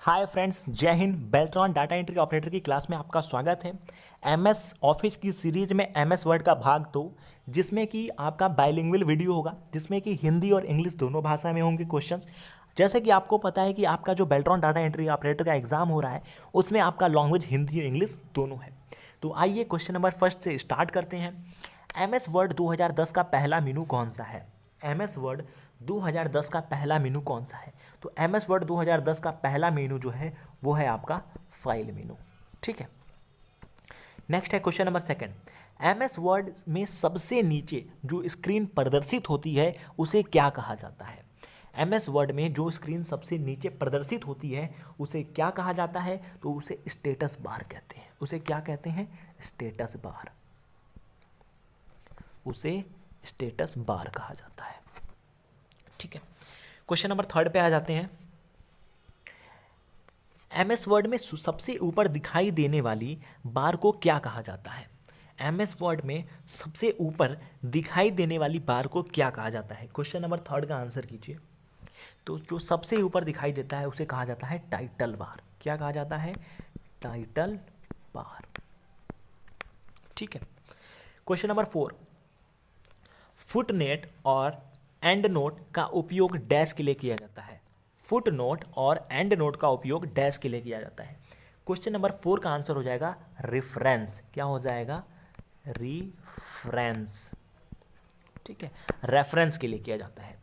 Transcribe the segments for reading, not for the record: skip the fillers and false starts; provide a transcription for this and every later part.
Hi friends, जय Hind. Beltron data entry operator की class में आपका स्वागत है। एमएस ऑफिस की सीरीज में एमएस वर्ड का भाग 2, जिसमें कि आपका बाइलिंगुअल वीडियो होगा, जिसमें कि हिंदी और इंग्लिश दोनों भाषा में होंगे क्वेश्चंस। जैसे कि आपको पता है कि आपका जो बेल्ट्रॉन डाटा एंट्री ऑपरेटर का एग्जाम हो रहा है, उसमें आपका लैंग्वेज हिंदी और इंग्लिश दोनों है। तो आइए क्वेश्चन नंबर फर्स्ट से स्टार्ट करते हैं। एमएस वर्ड 2010 का पहला मेनू कौन सा है? एमएस वर्ड 2010 का पहला मेनू कौन सा है? तो एमएस वर्ड 2010 का पहला मेनू जो है वो है आपका फाइल मेनू। ठीक है। नेक्स्ट है question number second. MS word में सबसे नीचे जो स्क्रीन प्रदर्शित होती है उसे क्या कहा जाता है? एमएस वर्ड में जो स्क्रीन सबसे नीचे प्रदर्शित होती है उसे क्या कहा जाता है? तो उसे स्टेटस बार कहते हैं। उसे क्या कहते हैं? Status bar. उसे स्टेटस बार कहा जाता है। ठीक है। क्वेश्चन नंबर थर्ड पे आ जाते हैं। एमएस वर्ड में सबसे ऊपर दिखाई देने वाली बार को क्या कहा जाता है? एमएस वर्ड में सबसे ऊपर दिखाई देने वाली बार को क्या कहा जाता है? क्वेश्चन नंबर थर्ड का आंसर कीजिए। तो जो सबसे ऊपर दिखाई देता है उसे कहा जाता है टाइटल बार। क्या कहा जाता है? Title bar. ठीक है। Question number 4। फुटनोट और एंड नोट का उपयोग डैश के लिए किया जाता है। फुट नोट और एंड नोट का उपयोग डैश के लिए किया जाता है। क्वेश्चन नंबर 4 का आंसर हो जाएगा रेफरेंस। क्या हो जाएगा? रेफरेंस। ठीक है, रेफरेंस के लिए किया जाता है।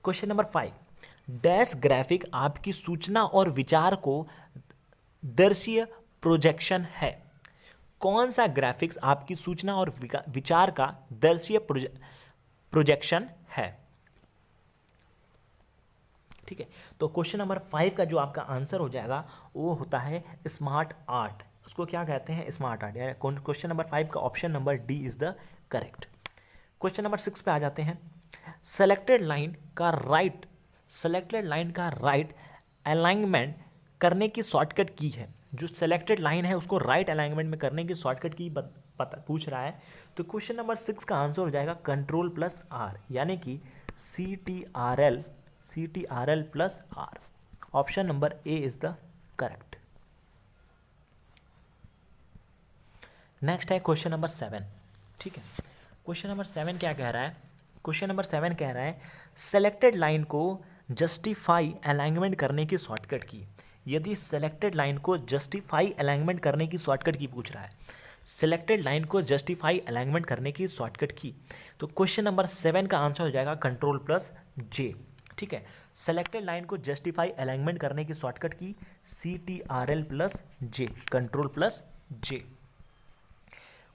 Question number 5। डैश ग्राफिक आपकी सूचना और विचार को दर्शीय प्रोजेक्शन है। कौन सा ग्राफिक्स आपकी सूचना और विचार का दर्शीय प्रोजेक्शन है? ठीक है। तो क्वेश्चन नंबर 5 का जो आपका आंसर हो जाएगा वो होता है स्मार्ट आर्ट। उसको क्या कहते हैं? Smart art. यानी क्वेश्चन नंबर 5 का option number D is the correct. Question number 6 पे आ जाते हैं। सेलेक्टेड लाइन का राइट अलाइनमेंट करने की शॉर्टकट की है। जो सेलेक्टेड लाइन है उसको राइट अलाइनमेंट में करने की शॉर्टकट की पता पूछ रहा है। तो क्वेश्चन नंबर 6 का आंसर हो जाएगा Ctrl+R, यानी कि CTRL+R। Option number A is the correct. Next है क्वेश्चन नंबर 7। ठीक है। क्वेश्चन नंबर 7 क्या कह रहा है? क्वेश्चन नंबर 7 कह रहा है सेलेक्टेड लाइन को जस्टिफाई अलाइनमेंट करने की शॉर्टकट की। यदि सेलेक्टेड लाइन को जस्टिफाई अलाइनमेंट करने की शॉर्टकट की पूछ रहा है, सेलेक्टेड लाइन को जस्टिफाई अलाइनमेंट करने की शॉर्टकट की, तो क्वेश्चन नंबर 7 का आंसर हो जाएगा Ctrl+J। ठीक है। सेलेक्टेड लाइन को जस्टिफाई अलाइनमेंट करने की शॉर्टकट की CTRL+J, Ctrl+J।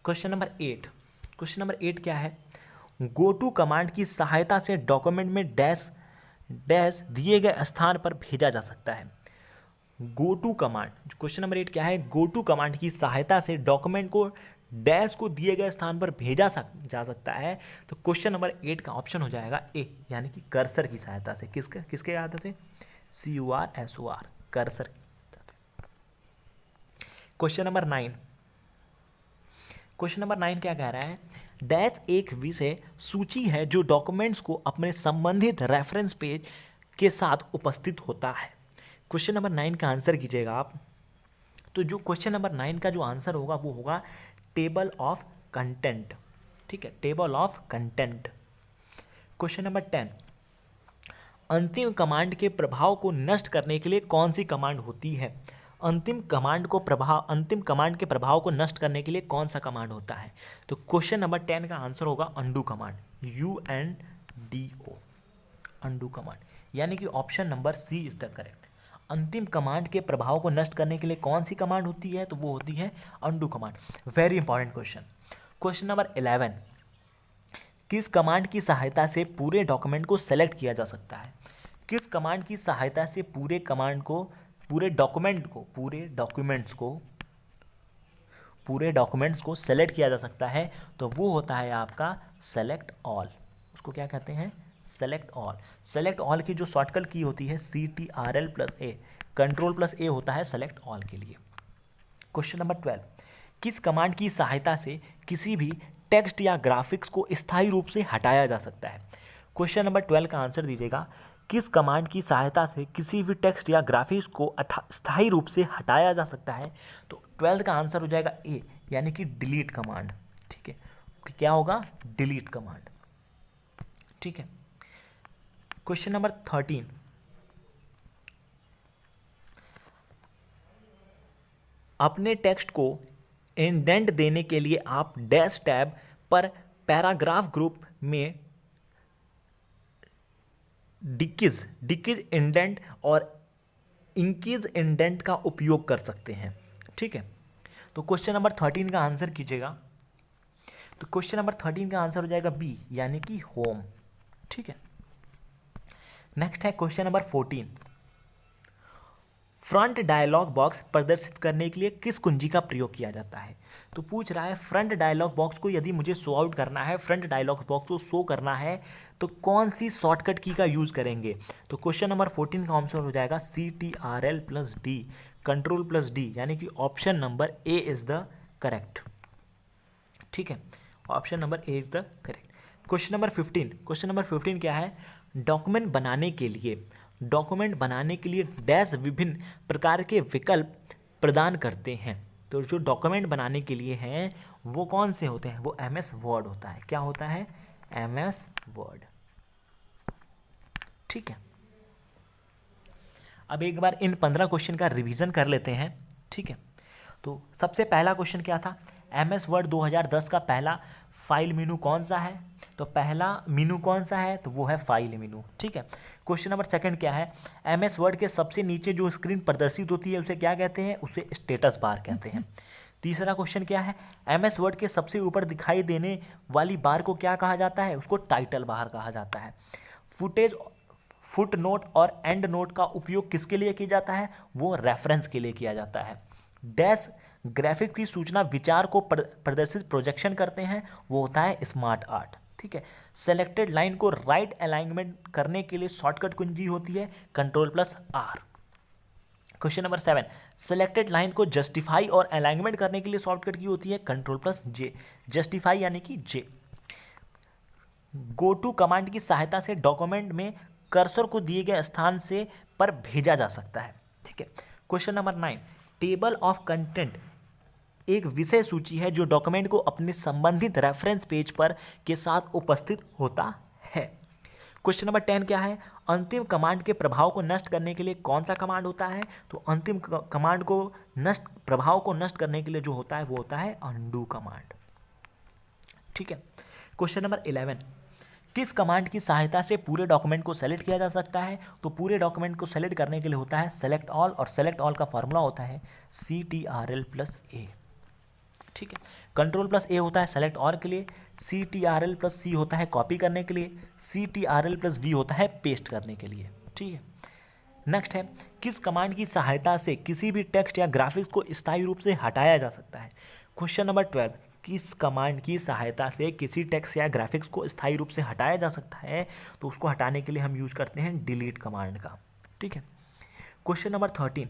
Question number 8। Question number 8 क्या है? गो टू कमांड की सहायता से डॉक्यूमेंट में डैश डैश दिए गए स्थान पर भेजा जा सकता है। Go to command, question number 8 क्या है? गो टू कमांड की सहायता से डॉक्यूमेंट को डैश को दिए गए स्थान पर भेजा जा सकता है। तो क्वेश्चन नंबर 8 का ऑप्शन हो जाएगा ए, यानी कि कर्सर की सहायता से। किसके आते थे? CURSOR, कर्सर की। Question number 9। क्वेश्चन नंबर 9 क्या कह रहा है? डैश एक विषय सूची है जो डॉक्यूमेंट्स को अपने संबंधित रेफरेंस पेज के साथ उपस्थित होता है। क्वेश्चन नंबर 9 का आंसर कीजिएगा आप। तो जो क्वेश्चन नंबर 9 का जो आंसर होगा वो होगा टेबल ऑफ कंटेंट। ठीक है, table of content. Question number 10। अंतिम कमांड के प्रभाव को नष्ट करने के लिए कौन सी कमांड होती है? अंतिम कमांड के प्रभाव को नष्ट करने के लिए कौन सा कमांड होता है? तो क्वेश्चन नंबर 10 का आंसर होगा undo command, UNDO, undo command, यानी कि option number C is the correct. अंतिम कमांड के प्रभाव को नष्ट करने के लिए कौन सी कमांड होती है? तो वो होती है undo command. Very important question. Question number 11। किस कमांड की सहायता से पूरे डॉक्यूमेंट को सेलेक्ट किया जा सकता है? किस कमांड की सहायता से पूरे डॉक्यूमेंट्स को सेलेक्ट किया जा सकता है? तो वो होता है आपका सेलेक्ट ऑल। उसको क्या कहते हैं? Select all. सेलेक्ट ऑल की जो शॉर्टकट की होती है CTRL+A, Ctrl+A होता है सेलेक्ट ऑल के लिए। Question number 12। किस कमांड की सहायता से किसी भी टेक्स्ट या ग्राफिक्स को स्थायी रूप से हटाया जा सकता है? क्वेश्चन नंबर 12 का आंसर दीजिएगा। किस कमांड की सहायता से किसी भी टेक्स्ट या ग्राफिक्स को स्थायी रूप से हटाया जा सकता है? तो 12th का आंसर हो जाएगा ए, यानी कि डिलीट कमांड। ठीक है, क्या होगा? Delete command. ठीक है, क्वेश्चन नंबर 13, अपने टेक्स्ट को इंडेंट देने के लिए आप डैश टैब पर पैराग्राफ ग्रुप में डिकीज इंडेंट और इंकीज इंडेंट का उपयोग कर सकते हैं। ठीक है, तो क्वेश्चन नंबर 13 का आंसर कीजिएगा। तो क्वेश्चन नंबर 13 का आंसर हो जाएगा बी, यानी कि होम। ठीक है, नेक्स्ट है question number 14, front dialog box प्रदर्शित करने के लिए किस कुंजी का प्रयोग किया जाता है? तो पूछ रहा है फ्रंट डायलॉग बॉक्स को यदि मुझे शो आउट करना है, फ्रंट डायलॉग बॉक्स को शो करना है, तो कौन सी शॉर्टकट की का यूज़ करेंगे? तो क्वेश्चन नंबर 14 का आंसर हो जाएगा CTRL+D, Ctrl+D, यानी कि option number A is the correct. ठीक है, option number A is the correct. Question number 15 क्या है? डॉक्यूमेंट बनाने के लिए डैश विभिन्न प्रकार के विकल्प प्रदान करते हैं। तो जो डॉक्यूमेंट बनाने के लिए हैं वो कौन से होते हैं? वो MS वर्ड होता है। क्या होता है? MS word. ठीक है, अब एक बार इन 15 क्वेश्चन का रिवीजन कर लेते हैं। ठीक है, तो सबसे पहला क्वेश्चन क्या था? MS वर्ड 2010 का पहला फाइल मेनू कौन सा है? तो पहला मेनू कौन सा है? तो वो है फाइल मेनू। ठीक है, क्वेश्चन नंबर 2 क्या है? MS वर्ड के सबसे नीचे जो स्क्रीन प्रदर्शित होती है उसे क्या कहते हैं? उसे स्टेटस बार कहते हैं। तीसरा क्वेश्चन क्या है? MS वर्ड के सबसे ऊपर दिखाई देने वाली बार को क्या कहा जाता है? उसको टाइटल बार कहा जाता है। फुट नोट और एंड नोट का उपयोग किसके लिए किया जाता है? वो रेफरेंस के लिए किया जाता है। डैश ग्राफिक्स की सूचना विचार को प्रदर्शित प्रोजेक्शन करते हैं, वो होता है स्मार्ट आर्ट। ठीक है, सेलेक्टेड लाइन को राइट अलाइनमेंट करने के लिए शॉर्टकट कुंजी होती है Ctrl+R। Question number 7, selected line को जस्टिफाई और अलाइनमेंट करने के लिए शॉर्टकट की होती है Ctrl+J, जस्टिफाई यानी कि J। गो टू कमांड की सहायता से डॉक्यूमेंट में कर्सर को दिए गए स्थान से पर भेजा जा सकता है। ठीक है, question number 9, table of content एक विषय सूची है जो डॉक्यूमेंट को अपने संबंधित रेफरेंस पेज पर के साथ उपस्थित होता है। क्वेश्चन नंबर 10 क्या है? अंतिम कमांड के प्रभाव को नष्ट करने के लिए कौन सा कमांड होता है? तो अंतिम कमांड को प्रभाव को नष्ट करने के लिए जो होता है वो होता है अनडू कमांड। ठीक है, क्वेश्चन नंबर 11, किस कमांड की सहायता से पूरे डॉक्यूमेंट को सेलेक्ट किया जा सकता है? तो पूरे डॉक्यूमेंट को सेलेक्ट करने के लिए होता है सेलेक्ट ऑल, और सेलेक्ट ऑल का फॉर्मूला होता है CTRL+A। ठीक है, Ctrl+A होता है सेलेक्ट ऑल के लिए, CTRL+C होता है कॉपी करने के लिए, CTRL+V होता है पेस्ट करने के लिए। ठीक है, नेक्स्ट है, किस कमांड की सहायता से किसी भी टेक्स्ट या ग्राफिक्स को स्थायी रूप से हटाया जा सकता है? क्वेश्चन नंबर 12, किस कमांड की सहायता से किसी टेक्स्ट या ग्राफिक्स को स्थायी रूप से हटाया जा सकता है? तो उसको हटाने के लिए हम यूज करते हैं डिलीट कमांड का। ठीक है, क्वेश्चन नंबर 13,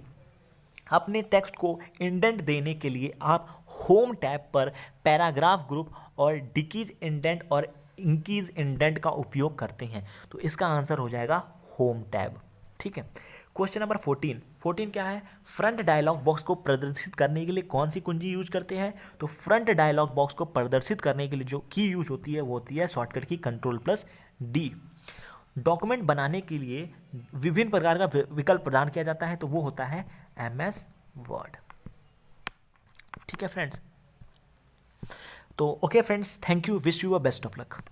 अपने टेक्स्ट को इंडेंट देने के लिए आप होम टैब पर पैराग्राफ ग्रुप और डिकीज इंडेंट और इंकीज इंडेंट का उपयोग करते हैं। तो इसका आंसर हो जाएगा होम टैब। ठीक है, क्वेश्चन नंबर 14 क्या है? फ्रंट डायलॉग बॉक्स को प्रदर्शित करने के लिए कौन सी कुंजी यूज करते हैं? तो फ्रंट डायलॉग बॉक्स को प्रदर्शित करने के लिए जो की यूज होती है वो होती है शॉर्टकट की Ctrl+D। डॉक्यूमेंट बनाने के लिए विभिन्न प्रकार का विकल्प प्रदान किया जाता है, तो वो होता है MS वर्ड। ठीक है फ्रेंड्स, तो okay friends, thank you, wish you a best of luck.